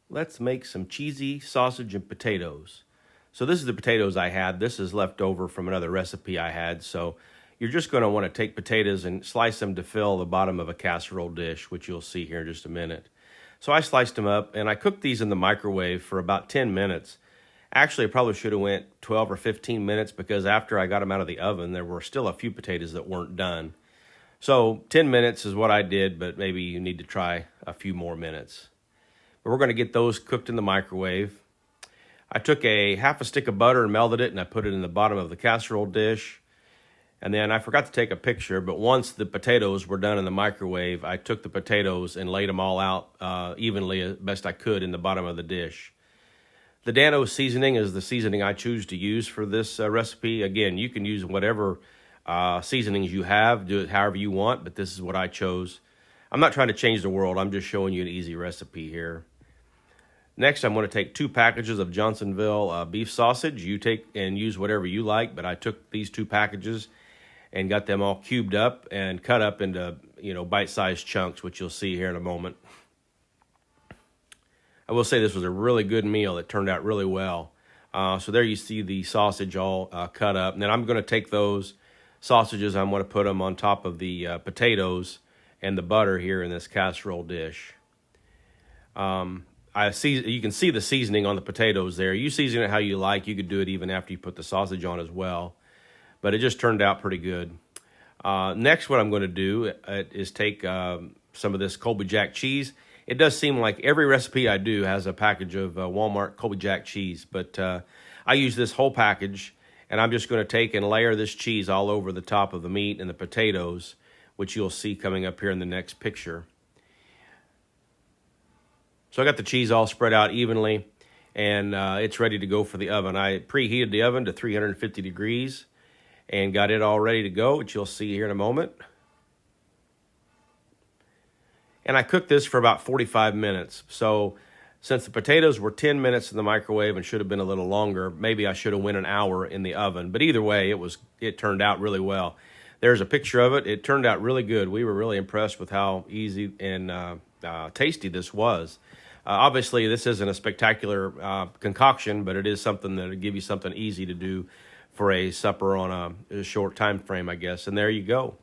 Let's make some cheesy sausage and potatoes. So this is the potatoes I had. This is left over from another recipe I had. So you're just going to want to take potatoes and slice them to fill the bottom of a casserole dish, which you'll see here in just a minute. So I sliced them up and I cooked these in the microwave for about 10 minutes. Actually, I probably should have went 12 or 15 minutes because after I got them out of the oven, there were still a few potatoes that weren't done. So 10 minutes is what I did, but maybe you need to try a few more minutes. But we're going to get those cooked in the microwave. I took a half a stick of butter and melted it, and I put it in the bottom of the casserole dish. And then I forgot to take a picture, but once the potatoes were done in the microwave, I took the potatoes and laid them all out evenly as best I could in the bottom of the dish. The Dan-O seasoning is the seasoning I choose to use for this recipe. Again, you can use whatever seasonings you have, do it however you want, but this is what I chose. I'm not trying to change the world. I'm just showing you an easy recipe here. Next, I'm going to take 2 packages of Johnsonville beef sausage. You take and use whatever you like, but I took these 2 packages and got them all cubed up and cut up into, bite-sized chunks, which you'll see here in a moment. I will say this was a really good meal. It turned out really well. So there you see the sausage all cut up. And then I'm going to take those sausages, I'm going to put them on top of the potatoes and the butter here in this casserole dish. You can see the seasoning on the potatoes there. You season it how you like. You could do it even after you put the sausage on as well. But it just turned out pretty good. Next, what I'm going to do is take some of this Colby Jack cheese. It does seem like every recipe I do has a package of Walmart Colby Jack cheese, but I use this whole package, and I'm just going to take and layer this cheese all over the top of the meat and the potatoes, which you'll see coming up here in the next picture. So I got the cheese all spread out evenly, and it's ready to go for the oven. I preheated the oven to 350 degrees and got it all ready to go, which you'll see here in a moment. And I cooked this for about 45 minutes. So since the potatoes were 10 minutes in the microwave and should have been a little longer, maybe I should have went an hour in the oven. But either way, it turned out really well. There's a picture of it. It turned out really good. We were really impressed with how easy and tasty this was. Obviously, this isn't a spectacular concoction, but it is something that will give you something easy to do for a supper on a short time frame, I guess. And there you go.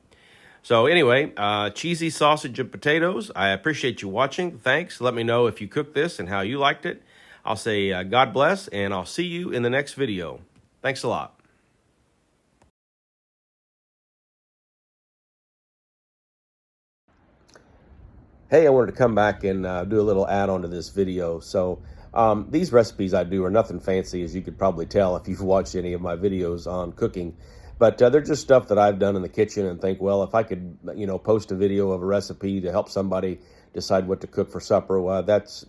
So anyway, cheesy sausage and potatoes. I appreciate you watching. Thanks. Let me know if you cooked this and how you liked it. I'll say God bless, and I'll see you in the next video. Thanks a lot. Hey, I wanted to come back and do a little add-on to this video. So these recipes I do are nothing fancy, as you could probably tell if you've watched any of my videos on cooking. But they're just stuff that I've done in the kitchen and think, well, if I could, post a video of a recipe to help somebody decide what to cook for supper, well, that's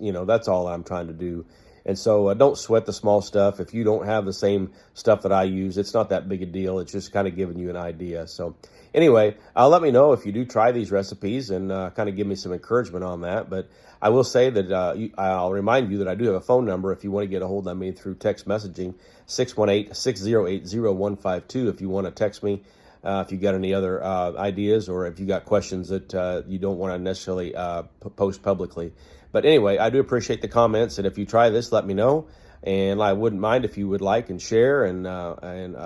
all I'm trying to do. And so don't sweat the small stuff. If you don't have the same stuff that I use, it's not that big a deal. It's just kind of giving you an idea. So anyway, let me know if you do try these recipes and kind of give me some encouragement on that. But I will say that I'll remind you that I do have a phone number if you want to get a hold of me through text messaging, 618-608-0152 if you want to text me. If you got any other ideas or if you got questions that you don't want to necessarily post publicly. But anyway, I do appreciate the comments, and if you try this, let me know. And I wouldn't mind if you would like and share. And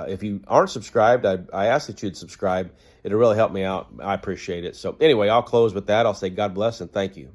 if you aren't subscribed, I ask that you'd subscribe. It'll really help me out. I appreciate it. So anyway, I'll close with that. I'll say God bless and thank you.